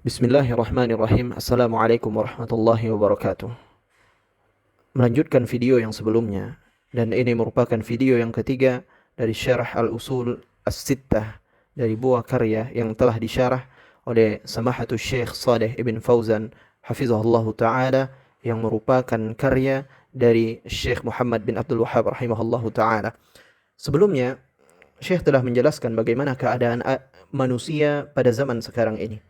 Bismillahirrahmanirrahim. Assalamualaikum warahmatullahi wabarakatuh. Melanjutkan video yang sebelumnya, dan ini merupakan video yang ketiga dari syarah al-usul as-sittah dari buah karya yang telah disyarah oleh Samahatul Syekh Saleh Ibn Fauzan hafizahullah ta'ala, yang merupakan karya dari Syekh Muhammad bin Abdul Wahhab rahimahullah ta'ala. Sebelumnya, Syekh telah menjelaskan bagaimana keadaan manusia pada zaman sekarang ini,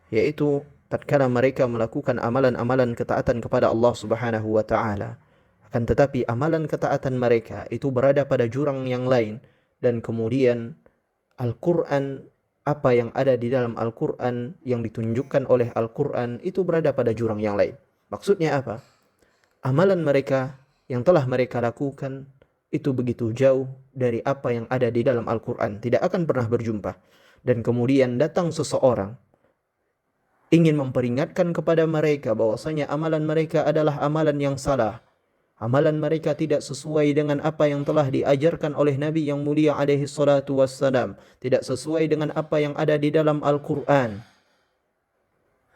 yaitu tatkala mereka melakukan amalan-amalan ketaatan kepada Allah Subhanahu wa taala, akan tetapi amalan ketaatan mereka itu berada pada jurang yang lain, dan kemudian Al-Qur'an, apa yang ada di dalam Al-Qur'an yang ditunjukkan oleh Al-Qur'an itu berada pada jurang yang lain. Maksudnya apa? Amalan mereka yang telah mereka lakukan itu begitu jauh dari apa yang ada di dalam Al-Qur'an, tidak akan pernah berjumpa. Dan kemudian datang seseorang ingin memperingatkan kepada mereka bahwasanya amalan mereka adalah amalan yang salah. Amalan mereka tidak sesuai dengan apa yang telah diajarkan oleh Nabi yang mulia alaihi salatu wassalam. Tidak sesuai dengan apa yang ada di dalam Al-Quran.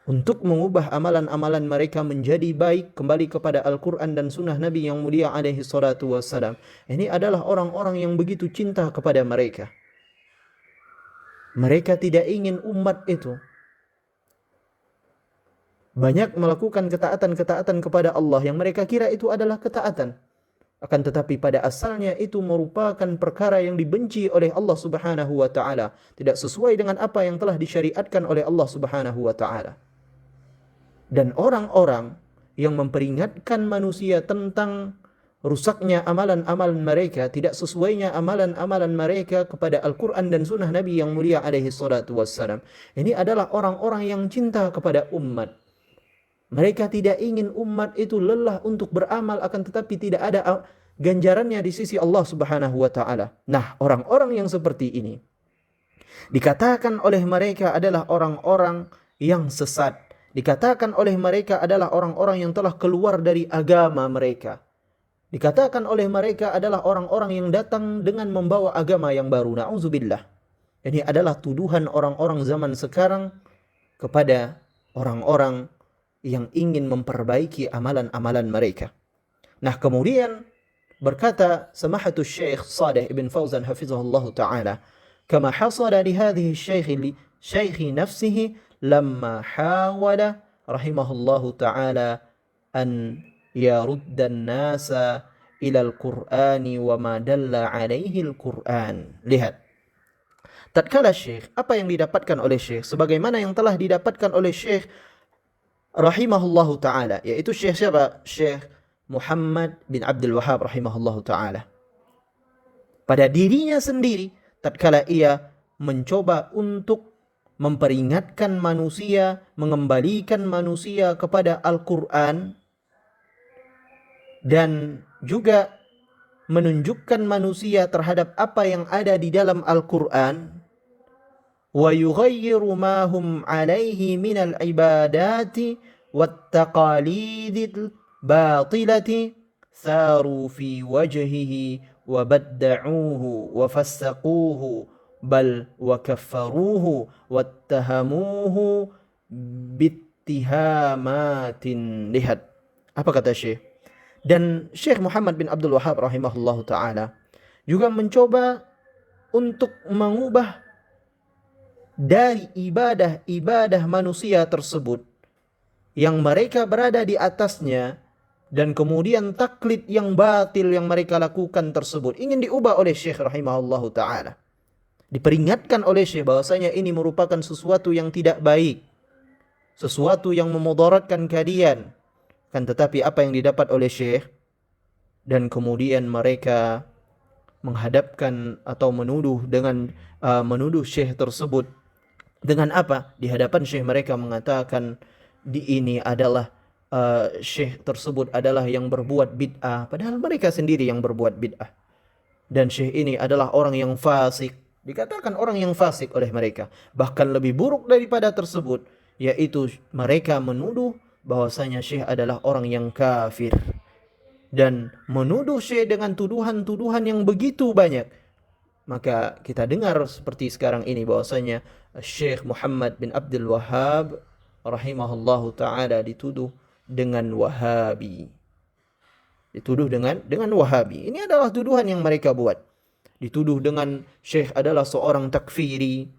Untuk mengubah amalan-amalan mereka menjadi baik kembali kepada Al-Quran dan sunnah Nabi yang mulia alaihi salatu wassalam. Ini adalah orang-orang yang begitu cinta kepada mereka. Mereka tidak ingin umat itu banyak melakukan ketaatan-ketaatan kepada Allah yang mereka kira itu adalah ketaatan. Akan tetapi pada asalnya itu merupakan perkara yang dibenci oleh Allah Subhanahu wa taala, tidak sesuai dengan apa yang telah disyariatkan oleh Allah Subhanahu wa taala. Dan orang-orang yang memperingatkan manusia tentang rusaknya amalan-amalan mereka, tidak sesuainya amalan-amalan mereka kepada Al-Quran dan sunnah Nabi yang mulia alaihi salatu wassalam, ini adalah orang-orang yang cinta kepada umat. Mereka tidak ingin umat itu lelah untuk beramal, akan tetapi tidak ada ganjarannya di sisi Allah Subhanahu wa taala. Nah, orang-orang yang seperti ini dikatakan oleh mereka adalah orang-orang yang sesat. Dikatakan oleh mereka adalah orang-orang yang telah keluar dari agama mereka. Dikatakan oleh mereka adalah orang-orang yang datang dengan membawa agama yang baru. Na'udzubillah. Ini adalah tuduhan orang-orang zaman sekarang kepada orang-orang yang ingin memperbaiki amalan-amalan mereka. Nah, kemudian berkata Samahatul Syekh Saleh Ibn Fauzan hafizahullah ta'ala, kama hasala li hadhihi syekhi nafsihi lamma hawala rahimahullah ta'ala an yarudda an-nasa ila al-Qur'ani wa ma dalla alaihi al-Qur'an. Lihat, tatkala Syekh, apa yang didapatkan oleh Syekh sebagaimana yang telah didapatkan oleh Syekh rahimahullahu ta'ala, yaitu Syekh siapa? Syekh Muhammad bin Abdul Wahhab rahimahullahu ta'ala. Pada dirinya sendiri, tatkala ia mencoba untuk memperingatkan manusia, mengembalikan manusia kepada Al-Quran, dan juga menunjukkan manusia terhadap apa yang ada di dalam Al-Quran, ويغير ما هم عليه من العبادات والتقاليد الباطلة ثاروا في وجهه وبدعوه وفسقوه بل وكفروه واتهموه باتهامات. Lihat apa kata Syekh. Dan Syekh Muhammad bin Abdul Wahhab rahimahullahu ta'ala juga mencoba untuk mengubah dari ibadah-ibadah manusia tersebut yang mereka berada di atasnya, dan kemudian taklid yang batil yang mereka lakukan tersebut ingin diubah oleh Syekh rahimahullahu ta'ala. Diperingatkan oleh Syekh bahwasanya ini merupakan sesuatu yang tidak baik, sesuatu yang memudaratkan kalian. Kan tetapi apa yang didapat oleh Syekh, dan kemudian mereka menghadapkan atau menuduh Syekh tersebut dengan apa? Di hadapan Syekh mereka mengatakan ini adalah Syekh tersebut adalah yang berbuat bid'ah, padahal mereka sendiri yang berbuat bid'ah. Dan Syekh ini adalah orang yang fasik, dikatakan orang yang fasik oleh mereka. Bahkan lebih buruk daripada tersebut, yaitu mereka menuduh bahwasanya Syekh adalah orang yang kafir, dan menuduh Syekh dengan tuduhan-tuduhan yang begitu banyak. Maka kita dengar seperti sekarang ini bahwasanya Syekh Muhammad bin Abdul Wahhab rahimahullahu taala dituduh dengan Wahabi. Dituduh dengan Wahabi. Ini adalah tuduhan yang mereka buat. Dituduh dengan Syekh adalah seorang takfiri.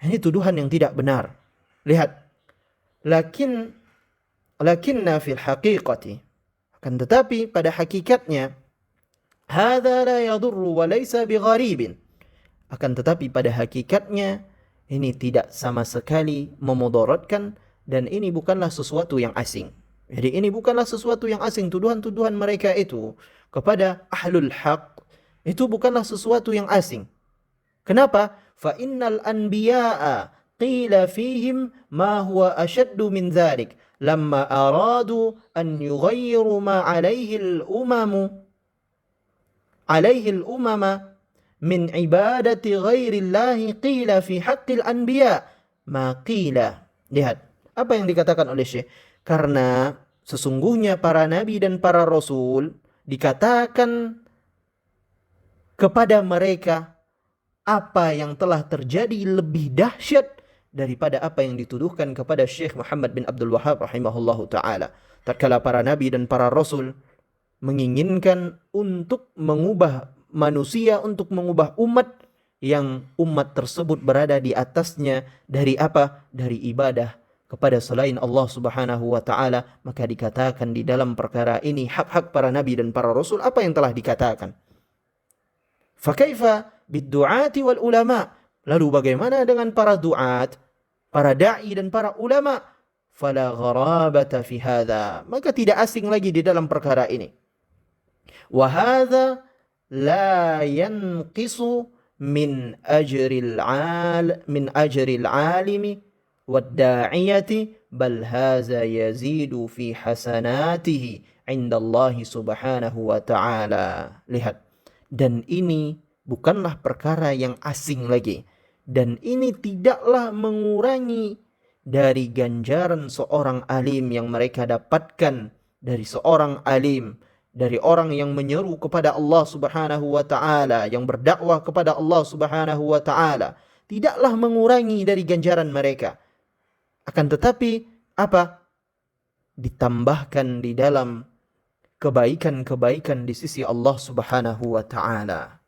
Ini tuduhan yang tidak benar. Lihat. Lakinna fil haqiqati. Akan tetapi pada hakikatnya, hadza la yadurru wa laysa bigharibin. Akan tetapi pada hakikatnya, ini tidak sama sekali memudaratkan dan ini bukanlah sesuatu yang asing. Jadi ini bukanlah sesuatu yang asing. Tuduhan-tuduhan mereka itu kepada ahlul haq itu bukanlah sesuatu yang asing. Kenapa? Fa innal anbiya'a qila fihim ma huwa ashaddu min dhalik lamma aradu an yughayyiru ma alaihi al-umama min ibadati ghairillahi qila fi haqqil anbiya ma qila. Lihat apa yang dikatakan oleh Syekh. Karena sesungguhnya para nabi dan para rasul dikatakan kepada mereka apa yang telah terjadi lebih dahsyat daripada apa yang dituduhkan kepada Syekh Muhammad bin Abdul Wahhab rahimahullahu ta'ala. Tatkala para nabi dan para rasul menginginkan untuk mengubah manusia, untuk mengubah umat yang umat tersebut berada di atasnya dari apa? Dari ibadah kepada selain Allah subhanahu wa ta'ala. Maka dikatakan di dalam perkara ini hak-hak para nabi dan para rasul apa yang telah dikatakan. Fakaifa bid-du'ati wal ulama. Lalu bagaimana dengan para du'at, para da'i dan para ulama? Fala gharabata fi hadha. Maka tidak asing lagi di dalam perkara ini. Wa hadha la yanqisu min ajril alimi wad da'iyati bal hadha yazidu fi hasanatihi 'inda Allah subhanahu wa ta'ala. Lihat. Dan ini bukanlah perkara yang asing lagi. Dan ini tidaklah mengurangi dari ganjaran seorang alim yang mereka dapatkan dari seorang alim, dari orang yang menyeru kepada Allah subhanahu wa ta'ala, yang berdakwah kepada Allah subhanahu wa ta'ala. Tidaklah mengurangi dari ganjaran mereka. Akan tetapi, apa? Ditambahkan di dalam kebaikan-kebaikan di sisi Allah subhanahu wa ta'ala.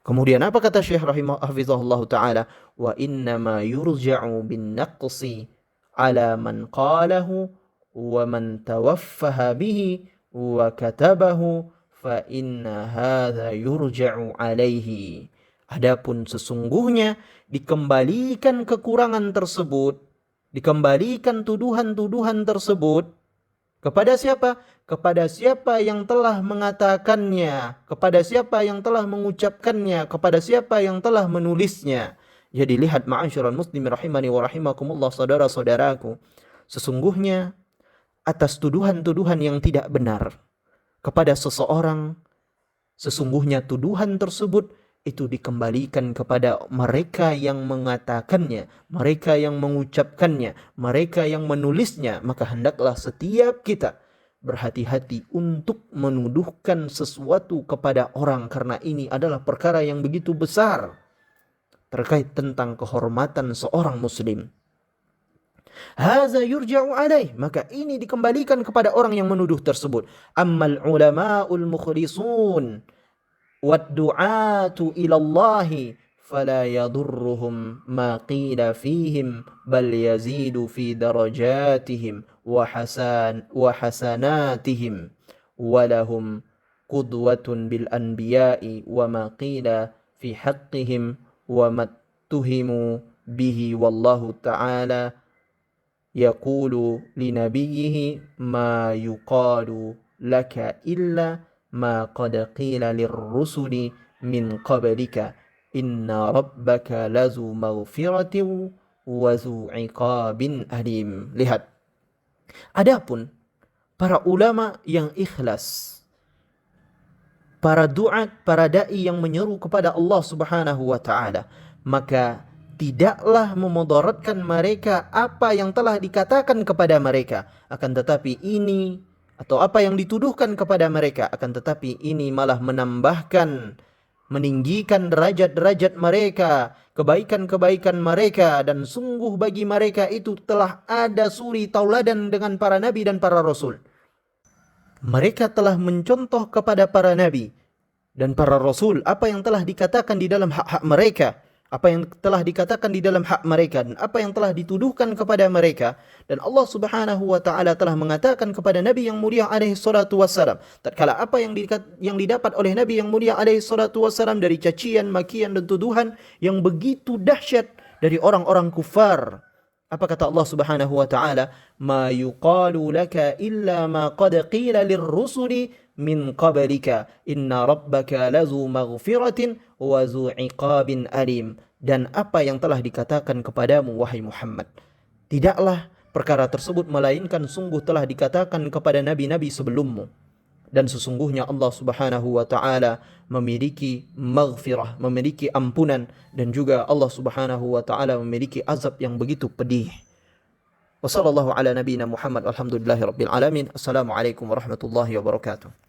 Kemudian apa kata Syekh rahimahullah ta'ala? Wa innama yurja'u bin naqsi ala man qalahu wa man tawaffaha bihi wa katabahu fa inna hadha yurja'u alaihi. Adapun sesungguhnya dikembalikan kekurangan tersebut, dikembalikan tuduhan-tuduhan tersebut kepada siapa? Kepada siapa yang telah mengatakannya, kepada siapa yang telah mengucapkannya, kepada siapa yang telah menulisnya. Jadi lihat ma'asyiral muslimin rahimani wa rahimakumullah, saudara-saudaraku. Sesungguhnya atas tuduhan-tuduhan yang tidak benar kepada seseorang, sesungguhnya tuduhan tersebut itu dikembalikan kepada mereka yang mengatakannya, mereka yang mengucapkannya, mereka yang menulisnya. Maka hendaklah setiap kita berhati-hati untuk menuduhkan sesuatu kepada orang, karena ini adalah perkara yang begitu besar terkait tentang kehormatan seorang muslim. Hadza yurja'u alaih, maka ini dikembalikan kepada orang yang menuduh tersebut. Ammal ulama'ul mukhlisun wad-du'atu ila Allah fala yadurruhum ma qila fihim bal yazidu fi darajatihim wa hasanatihim wa lahum qudwatun bil anbiya'i wa ma qila fi haqqihim wa mattuhimu bihi wallahu ta'ala yaqulu li nabiyhi ma yuqalu laka illa ma qad qila lirrusuli min qablika inna rabbaka lazu maghfiratin wa zu iqabin alim. Lihat, adapun para ulama yang ikhlas, para duat, para dai yang menyeru kepada Allah subhanahu wa ta'ala, maka tidaklah memudaratkan mereka apa yang telah dikatakan kepada mereka. Akan tetapi ini, atau apa yang dituduhkan kepada mereka, akan tetapi ini malah menambahkan meninggikan derajat-derajat mereka, kebaikan-kebaikan mereka, dan sungguh bagi mereka itu telah ada suri tauladan dengan para nabi dan para rasul. Mereka telah mencontoh kepada para nabi dan para rasul apa yang telah dikatakan di dalam hak-hak mereka, apa yang telah dikatakan di dalam hak mereka, dan apa yang telah dituduhkan kepada mereka. Dan Allah Subhanahu wa taala telah mengatakan kepada Nabi yang mulia alaihi salatu wassalam, tatkala apa yang didapat oleh Nabi yang mulia alaihi salatu wassalam dari cacian, makian dan tuduhan yang begitu dahsyat dari orang-orang kufar. Apa kata Allah Subhanahu wa taala? Ma yuqalu laka illa ma qad qila lirrusuli min qablika inna rabbaka lazu maghfiratin wa zu iqabin alim. Dan apa yang telah dikatakan kepadamu wahai Muhammad, tidaklah perkara tersebut melainkan sungguh telah dikatakan kepada nabi-nabi sebelummu. Dan sesungguhnya Allah Subhanahu wa taala memiliki maghfirah, memiliki ampunan, dan juga Allah Subhanahu wa taala memiliki azab yang begitu pedih. Wassallallahu ala nabiyyina Muhammad walhamdulillahirabbil alamin. Assalamualaikum warahmatullahi wabarakatuh.